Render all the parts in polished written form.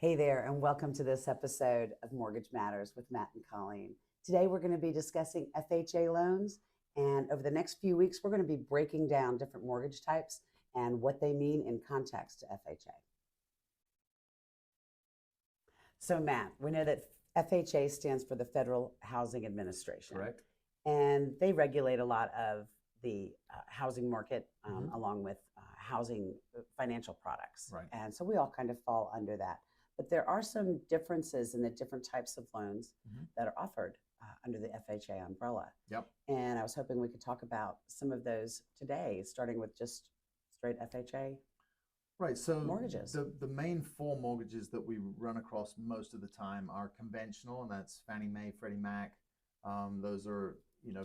Hey there, and welcome to this episode of Mortgage Matters with Matt and Colleen. Today, we're going to be discussing FHA loans, and over the next few weeks, we're going to be breaking down different mortgage types and what they mean in context to FHA. So, Matt, we know that FHA stands for the Federal Housing Administration. Correct. And they regulate a lot of the housing market along with housing financial products. Right. And so we all kind of fall under that. But there are some differences in the different types of loans that are offered under the FHA umbrella. Yep. And I was hoping we could talk about some of those today, starting with just straight FHA. Right. So mortgages. The main four mortgages that we run across most of the time are conventional, and that's Fannie Mae, Freddie Mac. Those are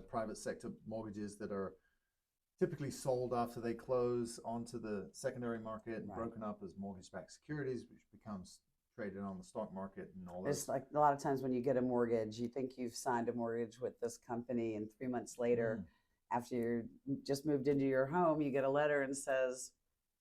private sector mortgages that are typically sold after they close onto the secondary market and broken up as mortgage-backed securities, which becomes traded on the stock market and all that. It's like a lot of times when you get a mortgage, you think you've signed a mortgage with this company, and 3 months later, after you just moved into your home, you get a letter and says,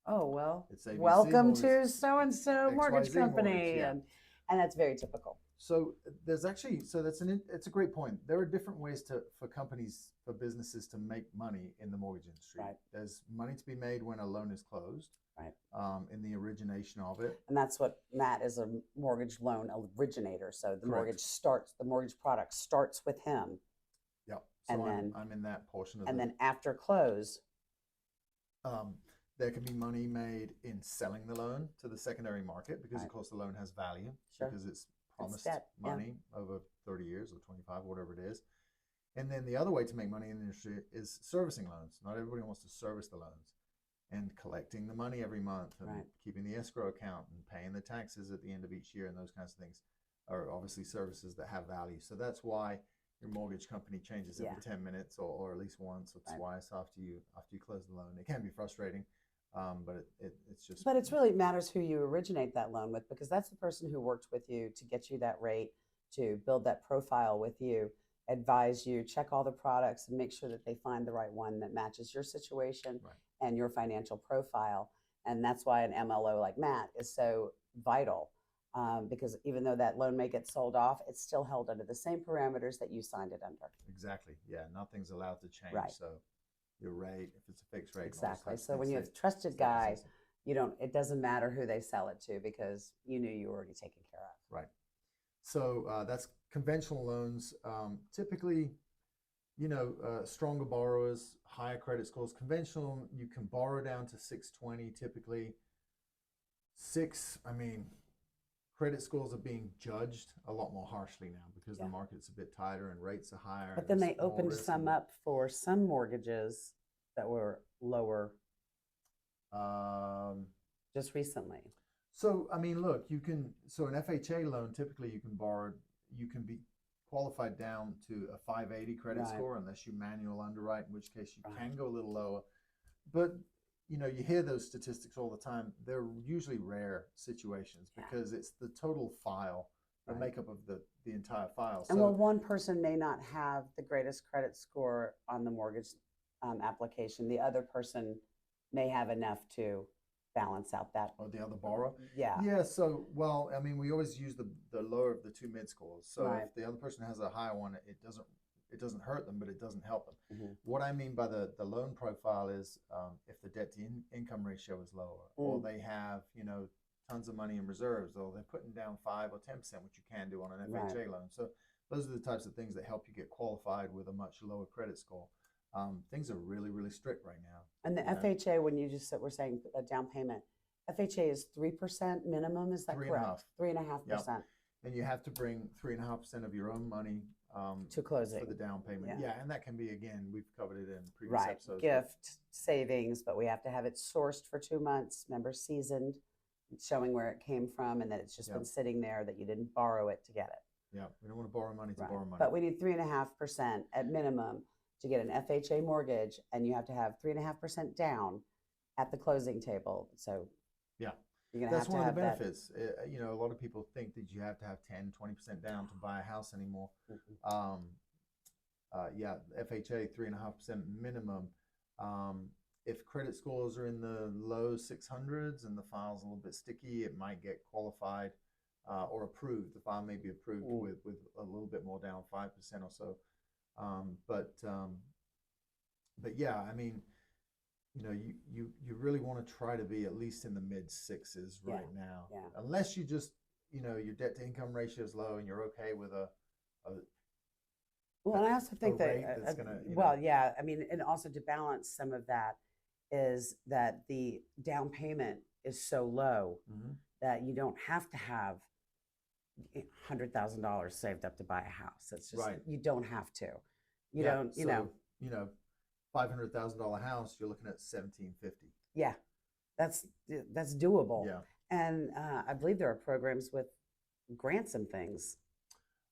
"Oh well, welcome to so and so mortgage company," and that's very typical. So there's actually it's a great point. There are different ways for businesses to make money in the mortgage industry. Right. There's money to be made when a loan is closed. Right. In the origination of it. And that's what Matt is, a mortgage loan originator. So the mortgage product starts with him. Yep. So and then I'm in that portion of it. And then after close, there can be money made in selling the loan to the secondary market because of course the loan has value because it's promised money over 30 years or 25, whatever it is. And then the other way to make money in the industry is servicing loans. Not everybody wants to service the loans. And collecting the money every month and keeping the escrow account and paying the taxes at the end of each year and those kinds of things are obviously services that have value. So that's why your mortgage company changes every 10 minutes or at least once or twice after you close the loan. It can be frustrating, but it's just. But it really matters who you originate that loan with, because that's the person who worked with you to get you that rate, to build that profile with you, advise you, check all the products, and make sure that they find the right one that matches your situation and your financial profile. And that's why an MLO like Matt is so vital, because even though that loan may get sold off, it's still held under the same parameters that you signed it under. Exactly. Yeah, nothing's allowed to change. Right. So your rate, if it's a fixed rate. Exactly. So when you have a trusted guy, it doesn't matter who they sell it to because you knew you were already taken care of. Right. So that's conventional loans. Typically, stronger borrowers, higher credit scores. Conventional, you can borrow down to 620 typically. Credit scores are being judged a lot more harshly now because the market's a bit tighter and rates are higher. But then they opened some up for some mortgages that were lower just recently. So, look, so an FHA loan, typically you can be qualified down to a 580 credit score unless you manual underwrite, in which case you can go a little lower. But, you hear those statistics all the time. They're usually rare situations because it's the total file, the makeup of the entire file. And one person may not have the greatest credit score on the mortgage application. The other person may have enough to balance out that. Or the other borrower? Yeah. Yeah, so, we always use the lower of the two mid scores. So if the other person has a higher one, it doesn't hurt them, but it doesn't help them. What I mean by the loan profile is if the debt to income ratio is lower, or they have, tons of money in reserves, or they're putting down 5 or 10%, which you can do on an FHA loan. So those are the types of things that help you get qualified with a much lower credit score. Things are really, really strict right now. And the FHA, when you just were saying a down payment, FHA is 3% minimum, is that correct? 3.5%. Yep. And you have to bring 3.5% of your own money to closing for the down payment. Yeah, and that can be, again, we've covered it in previous right. episodes. Gift, savings, but we have to have it sourced for 2 months, remember, seasoned, showing where it came from and that it's just been sitting there, that you didn't borrow it to get it. Yeah, we don't want to borrow money to borrow money. But we need 3.5% at minimum to get an FHA mortgage, and you have to have 3.5% down at the closing table. So yeah, you're gonna that's have one to of the have benefits. A lot of people think that you have to have 10, 20% down to buy a house anymore. FHA 3.5% minimum. If credit scores are in the low 600s and the file's a little bit sticky, it might get qualified or approved. The file may be approved with a little bit more down, 5% or so. But yeah, I mean, you really want to try to be at least in the mid sixes right now, unless you just, your debt to income ratio is low and you're okay with well, and I also think that, I mean, and also to balance some of that is that the down payment is so low that you don't have to have $100,000 saved up to buy a house. It's just, you don't have to. You don't, $500,000 house, you're looking at $1,750. Yeah, that's doable. Yeah, and I believe there are programs with grants and things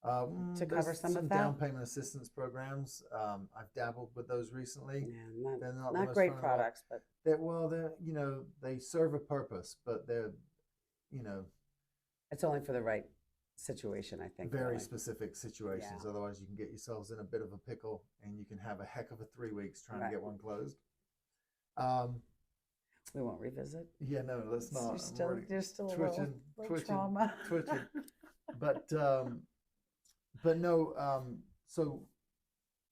to cover some of that. Down payment assistance programs. I've dabbled with those recently. Yeah, they're not great products, but they serve a purpose, but they're it's only for the right situation, I think. Very specific situations. Yeah. Otherwise, you can get yourselves in a bit of a pickle, and you can have a heck of a 3 weeks trying to get one closed. We won't revisit. Yeah, no, let's not. You're still twitching, a little trauma. twitching. But no. So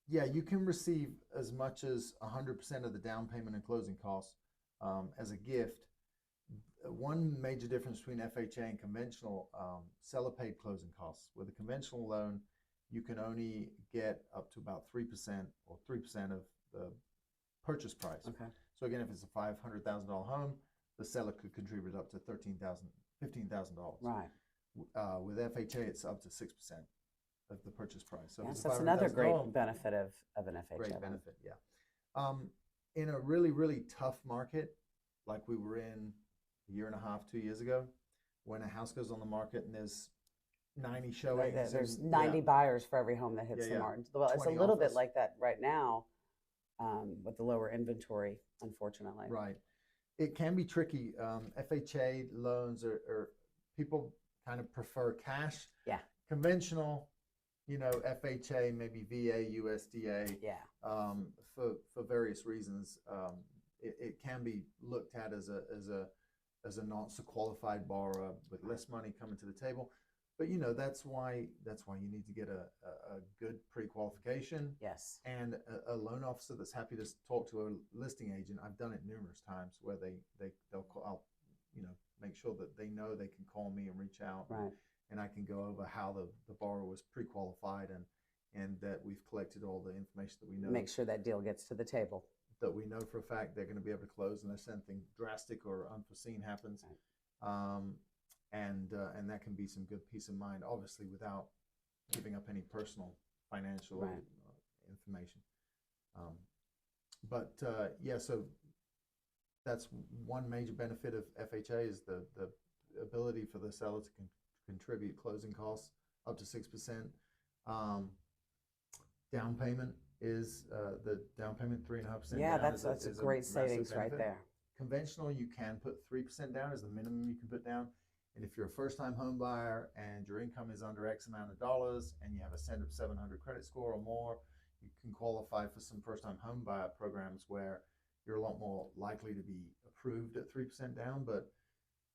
yeah, you can receive as much as 100% of the down payment and closing costs as a gift. One major difference between FHA and conventional seller paid closing costs. With a conventional loan, you can only get up to about 3% or 3% of the purchase price. Okay. So again, if it's a $500,000 home, the seller could contribute up to $15,000. Right. With FHA, it's up to 6% of the purchase price. So yes, that's another great benefit of an FHA. Great benefit, yeah. In a really, really tough market, like we were in a year and a half, 2 years ago, when a house goes on the market and there's 90 showings. There's 90 buyers for every home that hits the market. Well, it's a little bit like that right now with the lower inventory, unfortunately. Right. It can be tricky. FHA loans are people kind of prefer cash. Yeah. Conventional, FHA, maybe VA, USDA. Yeah. For various reasons, it can be looked at as a not so qualified borrower with less money coming to the table. But that's why you need to get a good pre-qualification. Yes. And a loan officer that's happy to talk to a listing agent. I've done it numerous times where they'll call, I'll make sure that they know they can call me and reach out. Right. And I can go over how the borrower was pre-qualified and that we've collected all the information that we know. Make sure that deal gets to the table. That we know for a fact they're going to be able to close unless anything drastic or unforeseen happens. Right. And that can be some good peace of mind, obviously without giving up any personal financial information. Yeah, so that's one major benefit of FHA is the ability for the seller to contribute closing costs up to 6%. Down payment is the down payment 3.5%. Yeah, that's a great savings right there. Conventional, you can put 3% down as the minimum you can put down. And if you're a first-time home buyer and your income is under X amount of dollars and you have a 700 credit score or more, you can qualify for some first-time home buyer programs where you're a lot more likely to be approved at 3% down. But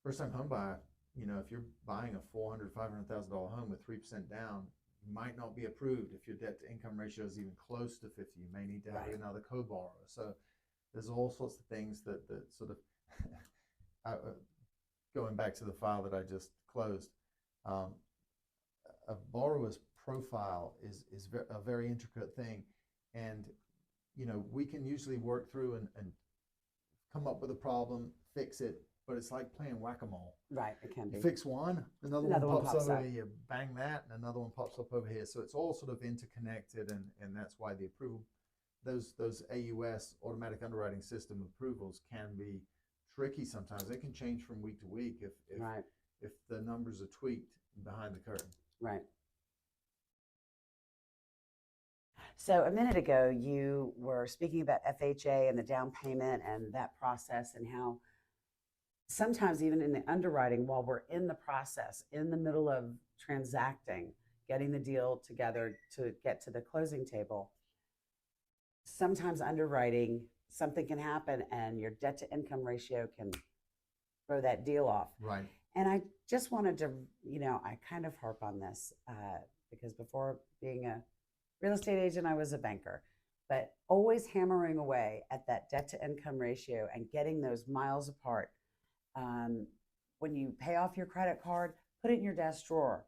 first-time home buyer, if you're buying a $400,000, $500,000 home with 3% down, you might not be approved if your debt to income ratio is even close to 50. You may need to have another co-borrower. So there's all sorts of things that sort of going back to the file that I just closed, a borrower's profile is a very intricate thing. And, we can usually work through and come up with a problem, fix it, but it's like playing whack-a-mole. Right, it can be. You fix one, another one pops up over here, bang that, and another one pops up over here. So it's all sort of interconnected, and that's why the approval, those AUS, automatic underwriting system approvals can be tricky sometimes. They can change from week to week if the numbers are tweaked behind the curtain. Right. So a minute ago, you were speaking about FHA and the down payment and that process and how sometimes even in the underwriting, while we're in the process, in the middle of transacting, getting the deal together to get to the closing table, sometimes underwriting, something can happen and your debt to income ratio can throw that deal off. Right. And I just wanted to, I kind of harp on this because before being a real estate agent, I was a banker. But always hammering away at that debt to income ratio and getting those miles apart. When you pay off your credit card, put it in your desk drawer.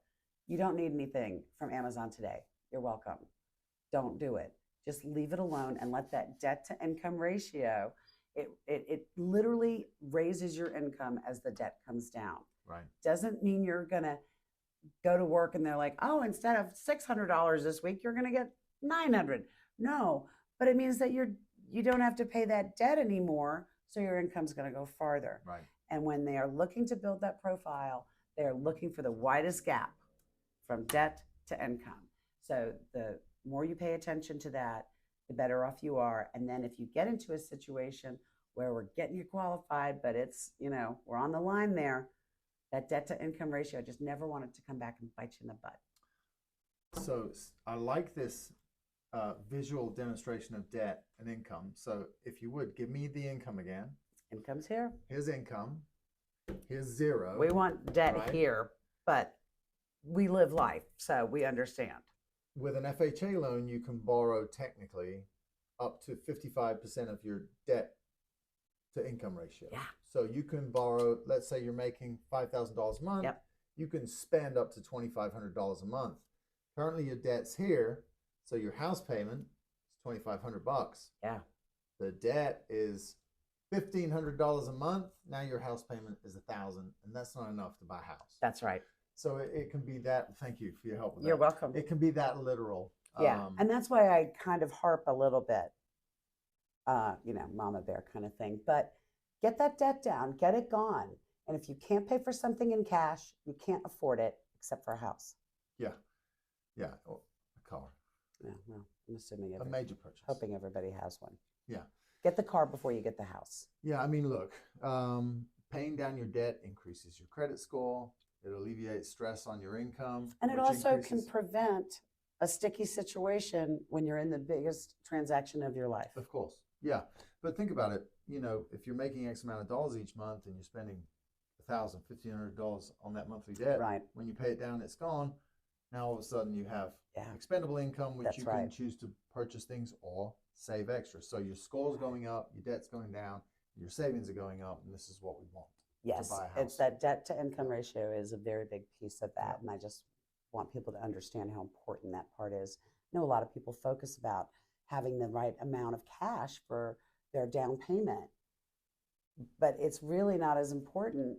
You don't need anything from Amazon today. You're welcome. Don't do it. Just leave it alone and let that debt to income ratio, it literally raises your income as the debt comes down. Right. Doesn't mean you're going to go to work and they're like, oh, instead of $600 this week, you're going to get $900. No, but it means that you don't have to pay that debt anymore, so your income's going to go farther. Right. And when they are looking to build that profile, they are looking for the widest gap from debt to income. So the more you pay attention to that, the better off you are. And then if you get into a situation where we're getting you qualified, but it's, we're on the line there, that debt to income ratio, I just never want it to come back and bite you in the butt. So I like this visual demonstration of debt and income. So if you would, give me the income again. Income's here. Here's income. Here's zero. We want debt right? here, but we live life, so we understand. With an FHA loan, you can borrow technically up to 55% of your debt to income ratio. Yeah. So you can borrow, let's say you're making $5,000 a month. Yep. You can spend up to $2,500 a month. Currently your debt's here, so your house payment is $2,500. Yeah. The debt is $1,500 a month. Now your house payment is $1,000, and that's not enough to buy a house. That's right. So it can be that. Thank you for your help with that. You're welcome. It can be that literal. Yeah, and that's why I kind of harp a little bit, mama bear kind of thing. But get that debt down, get it gone. And if you can't pay for something in cash, you can't afford it except for a house. Yeah. Yeah. Or a car. Yeah, well, I'm assuming a major purchase. Hoping everybody has one. Yeah. Get the car before you get the house. Yeah, I mean, look, paying down your debt increases your credit score. It alleviates stress on your income. And it also can prevent a sticky situation when you're in the biggest transaction of your life. Of course. Yeah. But think about it. If you're making X amount of dollars each month and you're spending $1,000, $1,500 on that monthly debt, right. When you pay it down, it's gone. Now all of a sudden you have expendable income, which you can choose to purchase things or save extra. So your score's going up, your debt's going down, your savings are going up, and this is what we want. Yes, it's that debt to income ratio is a very big piece of that. And I just want people to understand how important that part is. I know a lot of people focus about having the right amount of cash for their down payment, but it's really not as important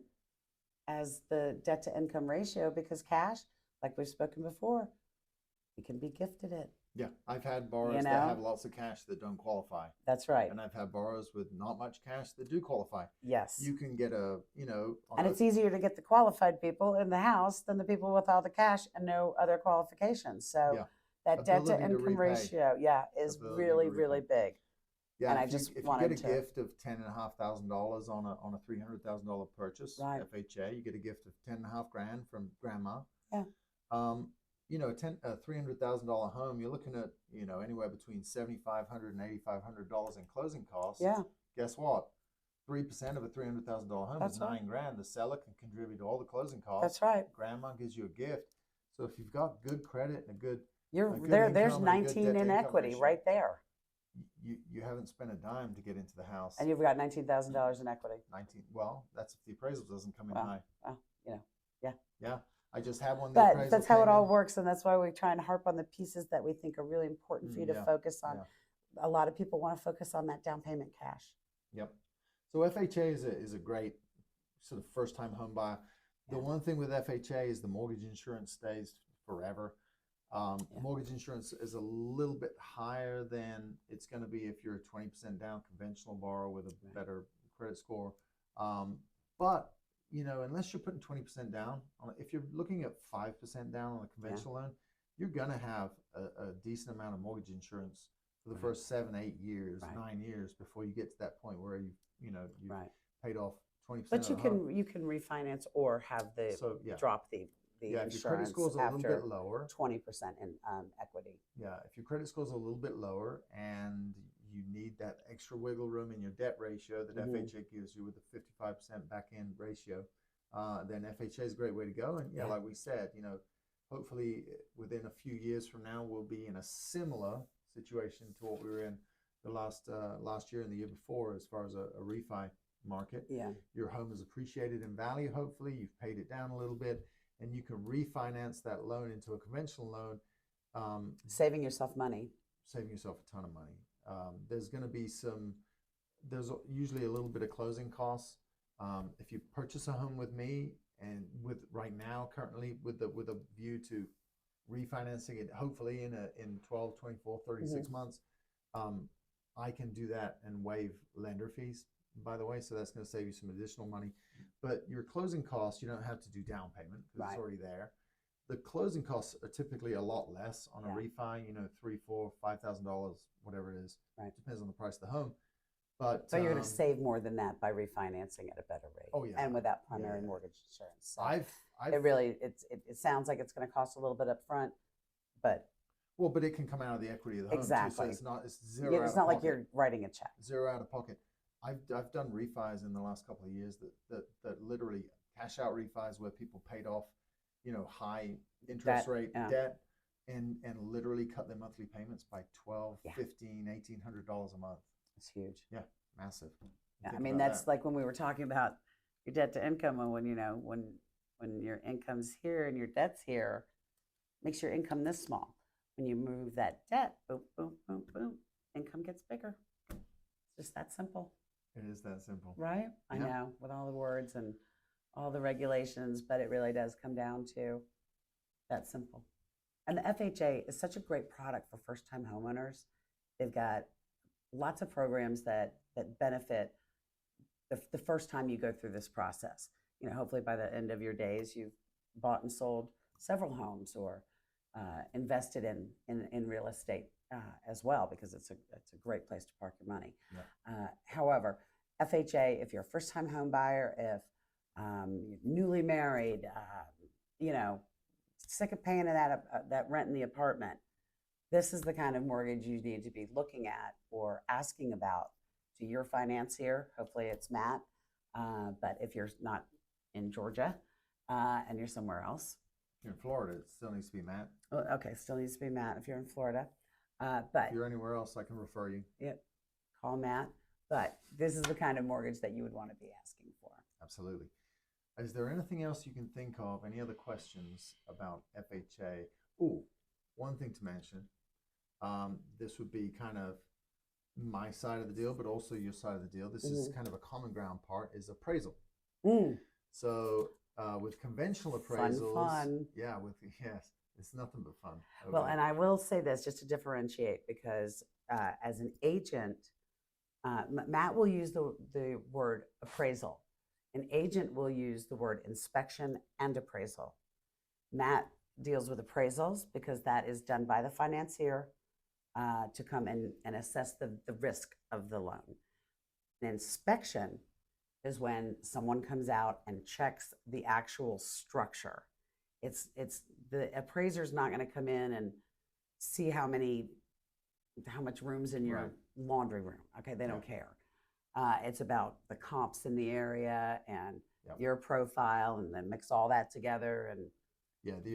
as the debt to income ratio, because cash, like we've spoken before, you can be gifted it. Yeah, I've had borrowers that have lots of cash that don't qualify. That's right. And I've had borrowers with not much cash that do qualify. Yes. You can get it's easier to get the qualified people in the house than the people with all the cash and no other qualifications. So that debt to income ratio, is really, really big. Yeah, and if you get a gift of $10,500 on a $300,000 purchase, FHA, you get a gift of $10,500 from grandma. Yeah. A $300,000 home, you're looking at, anywhere between $7,500 and $8,500 in closing costs. Yeah. Guess what? 3% of a $300,000 home is $9,000. The seller can contribute to all the closing costs. That's right. Grandma gives you a gift. So if you've got good credit and a good there's 19 in equity ratio, right there. You haven't spent a dime to get into the house. And you've got $19,000 in equity. 19. Well, that's if the appraisal doesn't come in high. Yeah. Yeah. I just had one. But that's how it all works, and that's why we try and harp on the pieces that we think are really important for you to focus on. Yeah. A lot of people want to focus on that down payment cash. Yep. So FHA is a great sort of first-time home buyer. The one thing with FHA is the mortgage insurance stays forever. Mortgage insurance is a little bit higher than it's going to be if you're a 20% down conventional borrower with a better credit score. But unless you're putting 20% down, if you're looking at 5% down on a conventional loan, you're going to have a decent amount of mortgage insurance for the first 7, 8 years, 9 years before you get to that point where you've paid off 20%. But you can refinance or have drop the insurance if your credit score is a little bit lower, 20% in equity. Yeah, if your credit score is a little bit lower and you need that extra wiggle room in your debt ratio that FHA gives you with the 55% back end ratio, then FHA is a great way to go. And like we said, hopefully within a few years from now, we'll be in a similar situation to what we were in the last year and the year before, as far as a refi market. Yeah. Your home is appreciated in value. Hopefully, you've paid it down a little bit, and you can refinance that loan into a conventional loan, saving yourself money. Saving yourself a ton of money. There's going to be there's usually a little bit of closing costs. If you purchase a home with me, and currently with a view to refinancing it, hopefully in 12, 24, 36 months, I can do that and waive lender fees, by the way. So that's going to save you some additional money. But your closing costs, you don't have to do down payment because it's already there. The closing costs are typically a lot less on a refi, $3,000, $4,000, $5,000, whatever it is. Right. Depends on the price of the home. But you're going to save more than that by refinancing at a better rate. Oh, yeah. And without primary mortgage insurance. So I've it sounds like it's going to cost a little bit up front, but it can come out of the equity of the home exactly. too, so it's zero. It's not like you're writing a check. Zero out of pocket. I've done refis in the last couple of years that literally cash out refis where people paid off, high interest rate debt and literally cut their monthly payments by $1,200, $1,500, $1,800 a month. It's huge. Yeah, massive. Yeah, I mean that's like when we were talking about your debt to income, and when your income's here and your debt's here, makes your income this small. When you move that debt, boom, boom, boom, boom, income gets bigger. It's just that simple. It is that simple. Right? Yeah. I know, with all the words and all the regulations, but it really does come down to that simple. And the FHA is such a great product for first-time homeowners. They've got lots of programs that benefit the first time you go through this process. Hopefully by the end of your days, you've bought and sold several homes or invested in real estate as well, because it's a great place to park your money. Yeah. However, FHA, if you're a first-time home buyer, if you're newly married, sick of paying that rent in the apartment, this is the kind of mortgage you need to be looking at or asking about to your financier. Hopefully it's Matt, but if you're not in Georgia and you're somewhere else. If you're in Florida, it still needs to be Matt. Oh, okay, still needs to be Matt if you're in Florida. But if you're anywhere else, I can refer you. Yep, call Matt. But this is the kind of mortgage that you would want to be asking for. Absolutely. Is there anything else you can think of? Any other questions about FHA? Ooh, one thing to mention. This would be kind of my side of the deal, but also your side of the deal. This is kind of a common ground part, is appraisal. So with conventional appraisals, fun. It's nothing but fun. Well, and I will say this just to differentiate, because as an agent, Matt will use the word appraisal. An agent will use the word inspection and appraisal. Matt deals with appraisals because that is done by the financier to come and assess the risk of the loan. An inspection is when someone comes out and checks the actual structure. It's the appraiser's not going to come in and see how much room's in your laundry room. Okay, they don't care. It's about the comps in the area and your profile, and then mix all that together, and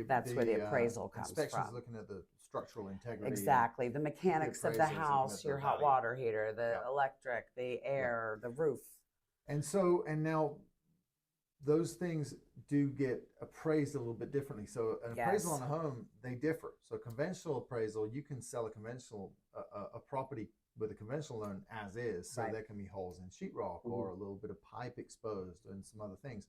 that's where the appraisal comes from. Inspection's looking at the structural integrity. Exactly, the mechanics of the house, your hot water heater, the electric, the air, the roof. And now those things do get appraised a little bit differently. So an appraisal on a home, they differ. So conventional appraisal, you can sell a property with a conventional loan as is. So there can be holes in sheetrock or a little bit of pipe exposed and some other things.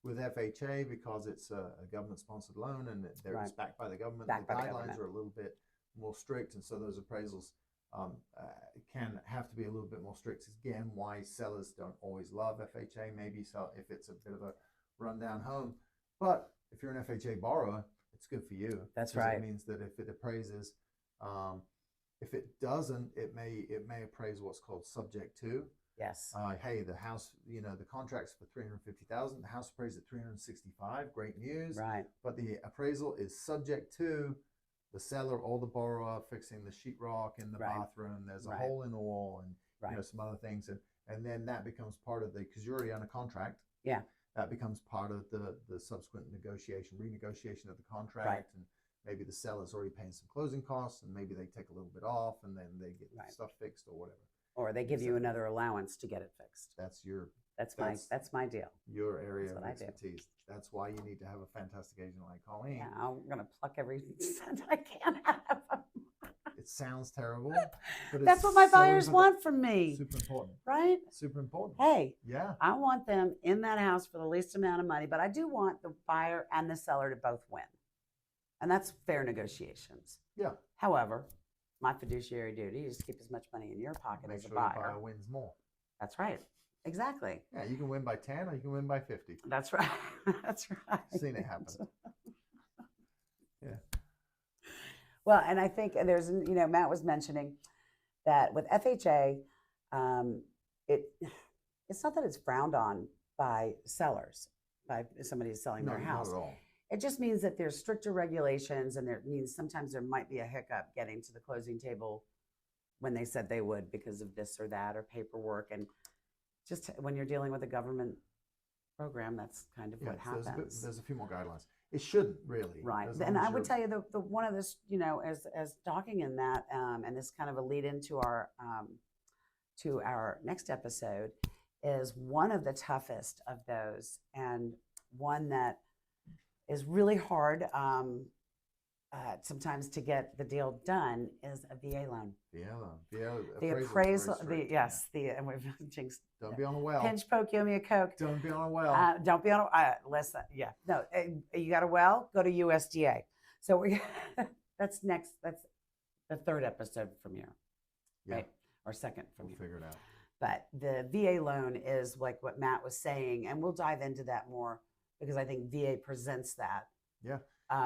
With FHA, because it's a government-sponsored loan and it's backed by the government, the guidelines are a little bit more strict, and so those appraisals can have to be a little bit more strict. Again, why sellers don't always love FHA, maybe so if it's a bit of a rundown home. But if you're an FHA borrower, it's good for you. That's right. It means that if it appraises, if it doesn't, it may appraise what's called subject to. Yes. Hey, the house, the contract's for $350,000. The house appraised at $365,000. Great news. Right. But the appraisal is subject to the seller or the borrower fixing the sheetrock in the bathroom. There's a hole in the wall, and some other things, and then that becomes part of because you're already on a contract. Yeah. that becomes part of the subsequent renegotiation of the contract. Right. And maybe the seller's already paying some closing costs, and maybe they take a little bit off, and then they get stuff fixed or whatever. Or they give you another allowance to get it fixed. That's my deal. Your area of expertise. That's why you need to have a fantastic agent like Colleen. Yeah, I'm gonna pluck every cent I can out of them. It sounds terrible, but that's what my buyers want from me. Super important, right? Super important. Hey, yeah, I want them in that house for the least amount of money, but I do want the buyer and the seller to both win, and that's fair negotiations. Yeah. However, my fiduciary duty is to keep as much money in your pocket as a buyer. The buyer wins more. That's right. Exactly. Yeah, you can win by 10 or you can win by 50. That's right. That's right. I've seen it happen. Yeah. Well, and I think there's, Matt was mentioning that with FHA, it's not that it's frowned on by sellers, by somebody selling their house. Not at all. It just means that there's stricter regulations, and it means sometimes there might be a hiccup getting to the closing table when they said they would because of this or that or paperwork. And just when you're dealing with a government program, that's kind of what happens. There's a few more guidelines. It shouldn't really. Right. And I would tell you the one of this, as talking in that, and this kind of a lead into our next episode, is one of the toughest of those, and one that is really hard sometimes to get the deal done, is a VA loan. The appraisal. And we've jinxed. Don't be on a well. Pinch poke, give me a Coke. Don't be on a well. Don't be on a listen. Yeah, no. You got a well? Go to USDA. So that's next. That's the third episode from here, right? Or second from here. We'll figure it out. But the VA loan is like what Matt was saying, and we'll dive into that more because I think VA presents that. Yeah.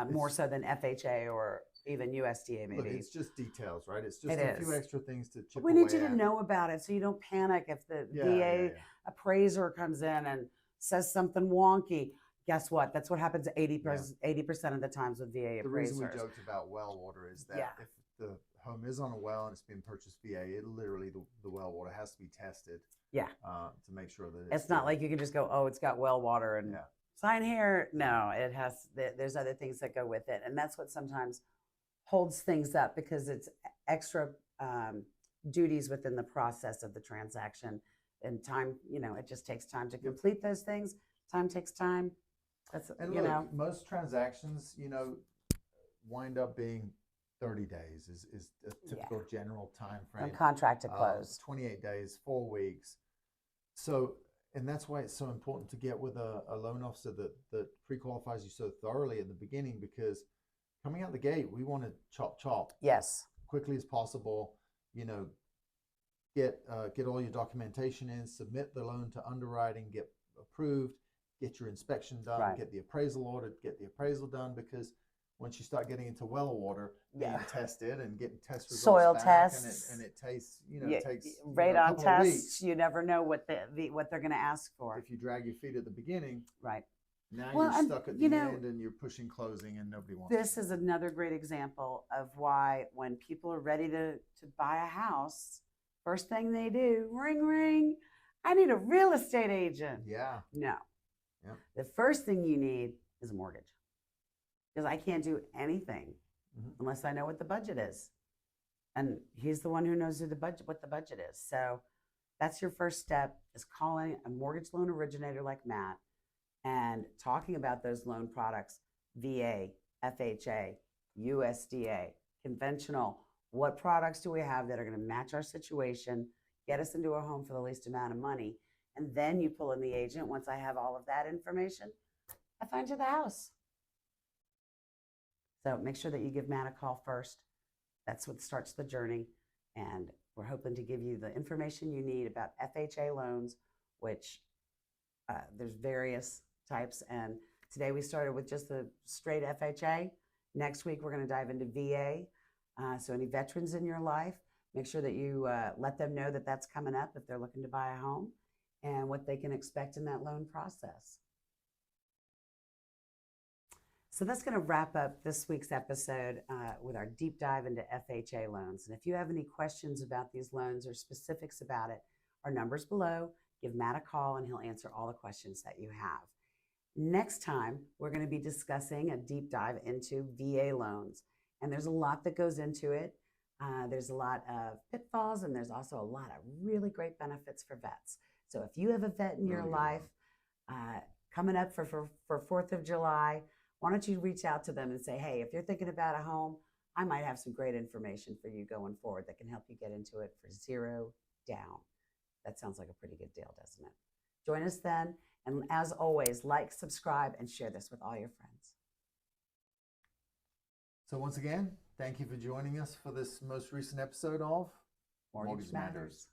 More so than FHA or even USDA, maybe. Look, it's just details, right? It's just a few extra things to chip away We need you to at. know about it so you don't panic if the VA appraiser comes in and says something wonky. Guess what? That's what happens 80% of the times with VA appraisers. The reason we joked about well water is that if the home is on a well and it's being purchased VA, it literally, the well water has to be tested. Yeah. To make sure that it's not like you can just go, oh, it's got well water and sign here. No, it has. There's other things that go with it, and that's what sometimes holds things up because it's extra duties within the process of the transaction and time. It just takes time to complete those things. Time takes time. That's look, most transactions, wind up being 30 days is a typical general time frame. From contract to close. 28 days, 4 weeks. So. And that's why it's so important to get with a loan officer that pre-qualifies you so thoroughly at the beginning, because coming out the gate, we want to chop quickly as possible. Get all your documentation in, submit the loan to underwriting, get approved, get your inspection done, get the appraisal ordered, get the appraisal done, because once you start getting into well water, being tested and getting test results soil back, tests, and it takes takes radon tests. You never know what they're going to ask for. If you drag your feet at the beginning, right? Now you're stuck at the end and you're pushing closing, and nobody wants. This is another great example of why when people are ready to buy a house, first thing they do, ring ring, I need a real estate agent. Yeah. No. Yeah. The first thing you need is a mortgage. Because I can't do anything unless I know what the budget is. And he's the one who knows what the budget is. So that's your first step, is calling a mortgage loan originator like Matt and talking about those loan products, VA, FHA, USDA, conventional. What products do we have that are going to match our situation, get us into a home for the least amount of money? And then you pull in the agent. Once I have all of that information, I find you the house. So make sure that you give Matt a call first. That's what starts the journey. And we're hoping to give you the information you need about FHA loans, which there's various types. And today we started with just the straight FHA. Next week, we're going to dive into VA. So any veterans in your life, make sure that you let them know that that's coming up if they're looking to buy a home and what they can expect in that loan process. So that's going to wrap up this week's episode with our deep dive into FHA loans. And if you have any questions about these loans or specifics about it, our number's below. Give Matt a call and he'll answer all the questions that you have. Next time, we're going to be discussing a deep dive into VA loans. And there's a lot that goes into it. There's a lot of pitfalls, and there's also a lot of really great benefits for vets. So if you have a vet in your life coming up for 4th of July, why don't you reach out to them and say, hey, if you're thinking about a home, I might have some great information for you going forward that can help you get into it for $0 down. That sounds like a pretty good deal, doesn't it? Join us then. And as always, like, subscribe, and share this with all your friends. So once again, thank you for joining us for this most recent episode of Mortgage Matters.